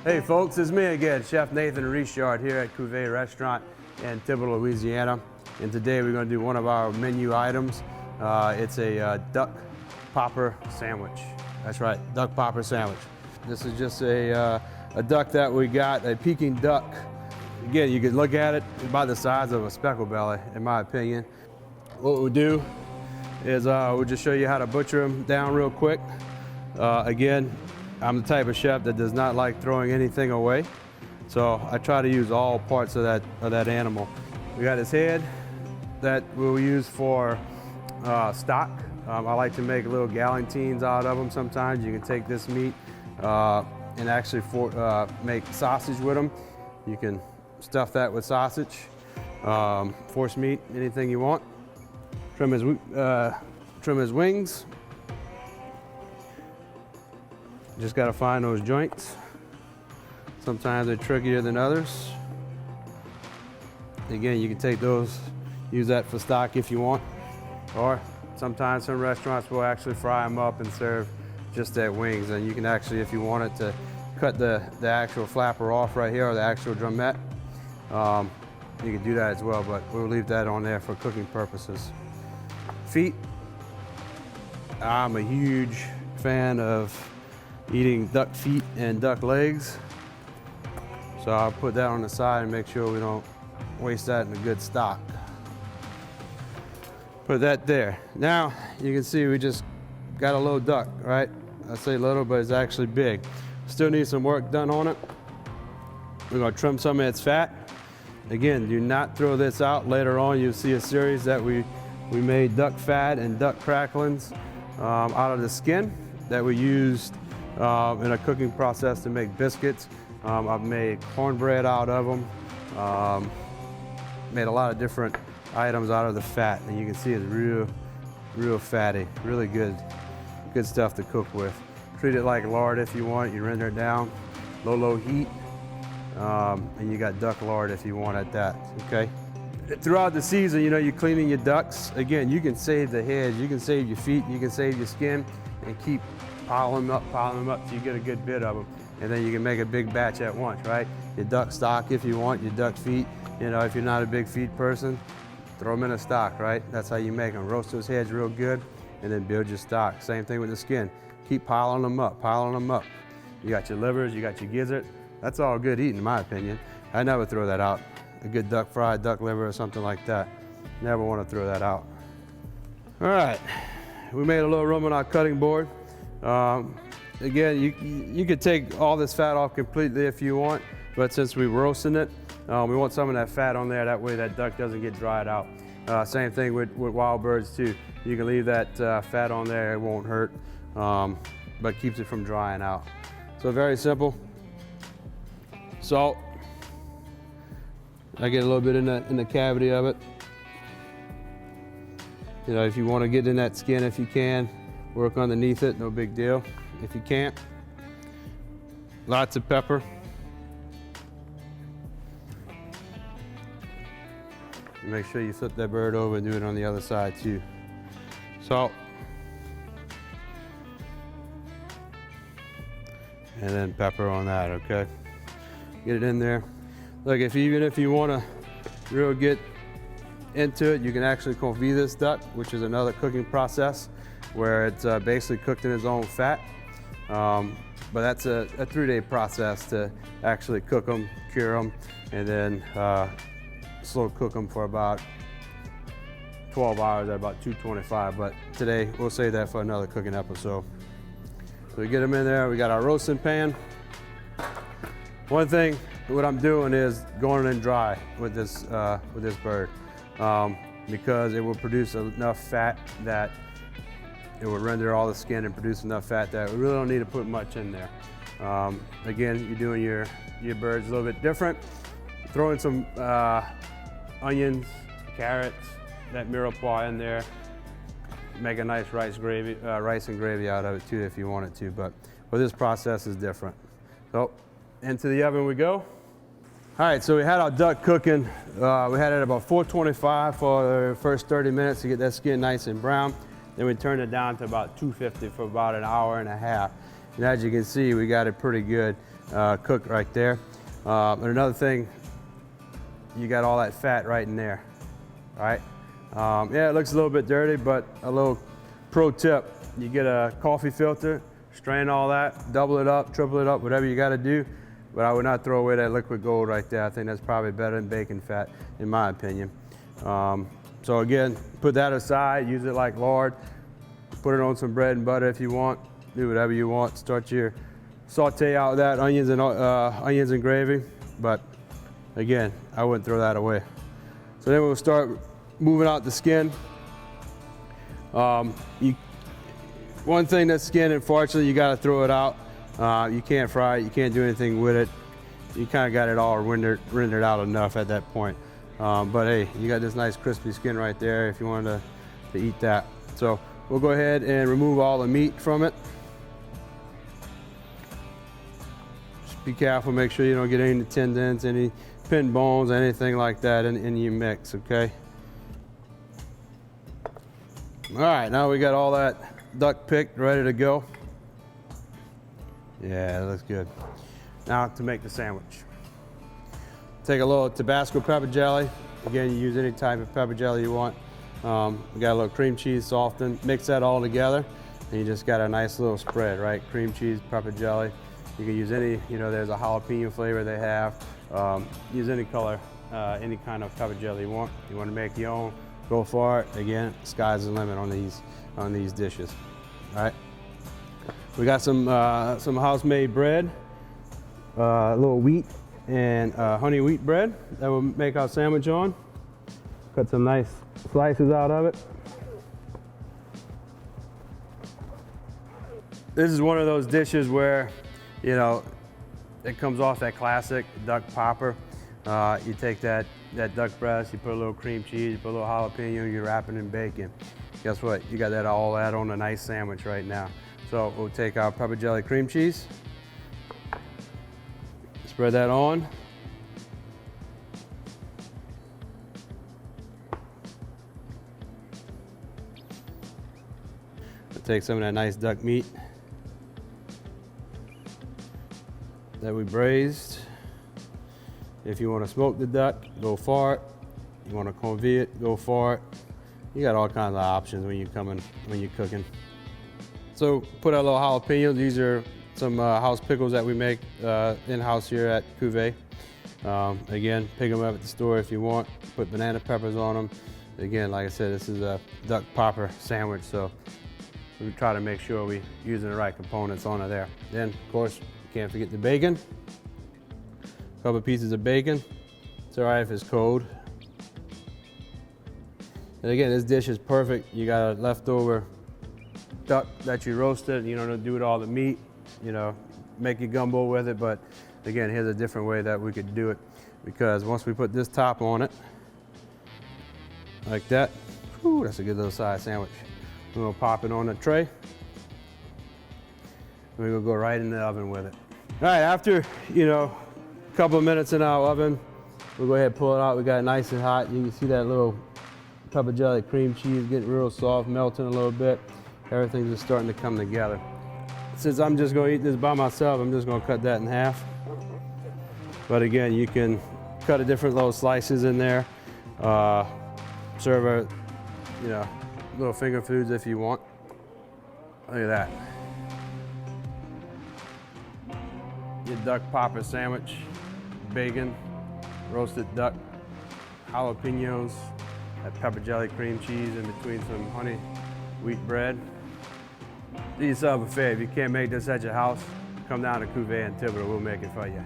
Hey folks, it's me again, Chef Nathan Richard here at Cuvée Restaurant in Thibodaux, Louisiana. And today we're going to do one of our menu items. It's a duck popper sandwich. That's right, duck popper sandwich. This is just a duck that we got, a Peking duck. Again, you can look at it about the size of a speckle belly, in my opinion. What we'll do is we'll just show you how to butcher them down real quick. Again, I'm the type of chef that does not like throwing anything away. So I try to use all parts of that animal. We got his head that we'll use for stock. I like to make little galantines out of them sometimes. You can take this meat and actually make sausage with them. You can stuff that with sausage, force meat, anything you want. Trim his wings. Just got to find those joints. Sometimes they're trickier than others. Again, you can take those, use that for stock if you want. Or sometimes some restaurants will actually fry them up and serve just that wings. And you can actually, if you wanted to cut the actual flapper off right here, or the actual drumette, you can do that as well, but we'll leave that on there for cooking purposes. Feet. I'm a huge fan of eating duck feet and duck legs. So I'll put that on the side and make sure we don't waste that in a good stock. Put that there. Now you can see we just got a little duck, right? I say little, but it's actually big. Still need some work done on it. We're gonna trim some of its fat. Again, do not throw this out. Later on, you'll see a series that we made duck fat and duck cracklings out of the skin that we used in a cooking process to make biscuits. I've made cornbread out of them. Made a lot of different items out of the fat, and you can see it's real fatty, really good stuff to cook with. Treat it like lard if you want. You render it down, low heat, and you got duck lard if you want at that, okay? Throughout the season, you know, you're cleaning your ducks. Again, you can save the heads, you can save your feet, you can save your skin, and keep piling them up so you get a good bit of them. And then you can make a big batch at once, right? Your duck stock if you want, your duck feet. You know, if you're not a big feet person, throw them in a stock, right? That's how you make them. Roast those heads real good and then build your stock. Same thing with the skin. Keep piling them up. You got your livers, you got your gizzard. That's all good eating in my opinion. I never throw that out. A good duck fried duck liver or something like that. Never want to throw that out. All right, we made a little room on our cutting board. Again, you could take all this fat off completely if you want, but since we're roasting it, we want some of that fat on there. That way that duck doesn't get dried out. Same thing with wild birds too. You can leave that fat on there, it won't hurt, but keeps it from drying out. So very simple. Salt. I get a little bit in the cavity of it. You know, if you want to get in that skin, if you can, work underneath it, no big deal. If you can't, lots of pepper. Make sure you flip that bird over and do it on the other side too. Salt. And then pepper on that, okay? Get it in there. Look, even if you want to really get into it, you can actually confit this duck, which is another cooking process where it's basically cooked in its own fat. But that's a 3-day process to actually cook them, cure them, and then slow cook them for about 12 hours at about 225. But today, we'll save that for another cooking episode. So we get them in there, we got our roasting pan. One thing, what I'm doing is going in dry with this bird because it will produce enough fat that it will render all the skin and produce enough fat that we really don't need to put much in there. Again, you're doing your birds a little bit different. Throw in some onions, carrots, that mirepoix in there. Make a nice rice and gravy out of it too if you wanted to, but this process is different. So into the oven we go. All right, so we had our duck cooking. We had it at about 425 for the first 30 minutes to get that skin nice and brown. Then we turned it down to about 250 for about an hour and a half. And as you can see, we got it pretty good. cooked right there. And another thing, you got all that fat right in there, all right? Yeah, it looks a little bit dirty, but a little pro tip, you get a coffee filter, strain all that, double it up, triple it up, whatever you gotta do, but I would not throw away that liquid gold right there. I think that's probably better than bacon fat, in my opinion. So again, put that aside, use it like lard, put it on some bread and butter if you want, do whatever you want, start your saute out with that, onions and gravy, but again, I wouldn't throw that away. So then we'll start moving out the skin. One thing that's skin, unfortunately, you gotta throw it out. You can't fry it, you can't do anything with it. You kind of got it all rendered out enough at that point. But hey, you got this nice crispy skin right there if you wanted to eat that. So we'll go ahead and remove all the meat from it. Just be careful, make sure you don't get any tendons, any pin bones, anything like that in your mix, okay? All right, now we got all that duck picked, ready to go. Yeah, that looks good. Now to make the sandwich. Take a little Tabasco pepper jelly. Again, you use any type of pepper jelly you want. We got a little cream cheese softened. Mix that all together, and you just got a nice little spread, right? Cream cheese, pepper jelly. You can use any, there's a jalapeno flavor they have. Use any color, any kind of pepper jelly you want. You want to make your own, go for it. Again, sky's the limit on these dishes. All right. We got some house-made bread, a little wheat and honey wheat bread that we'll make our sandwich on. Cut some nice slices out of it. This is one of those dishes where, it comes off that classic duck popper. You take that duck breast, you put a little cream cheese, you put a little jalapeno, you wrap it in bacon. Guess what? You got all that on a nice sandwich right now. So we'll take our pepper jelly cream cheese, spread that on. We'll take some of that nice duck meat that we braised. If you want to smoke the duck, go for it. You want to convict it, go for it. You got all kinds of options when you're cooking. So put a little jalapeno. These are some house pickles that we make in-house here at Cuvée. Again, pick them up at the store if you want. Put banana peppers on them. Again, like I said, this is a duck popper sandwich, so we try to make sure we're using the right components on it there. Then, of course, can't forget the bacon. A couple pieces of bacon. It's all right if it's cold. And again, this dish is perfect. You got a leftover duck that you roasted. You don't do it all the meat. Make your gumbo with it. But again, here's a different way that we could do it, because once we put this top on it, like that, whew, that's a good little size sandwich. We're gonna pop it on the tray. We're gonna go right in the oven with it. All right, after a couple of minutes in our oven, we'll go ahead and pull it out. We got it nice and hot. You can see that little pepper jelly cream cheese getting real soft, melting a little bit. Everything's just starting to come together. Since I'm just gonna eat this by myself, I'm just gonna cut that in half. But again, you can cut a different little slices in there. Serve a, little finger foods if you want. Look at that. Your duck popper sandwich, bacon, roasted duck, jalapenos, that pepper jelly cream cheese in between some honey wheat bread. Do yourself a favor. If you can't make this at your house, come down to Cuvée in Thibodaux. We'll make it for you.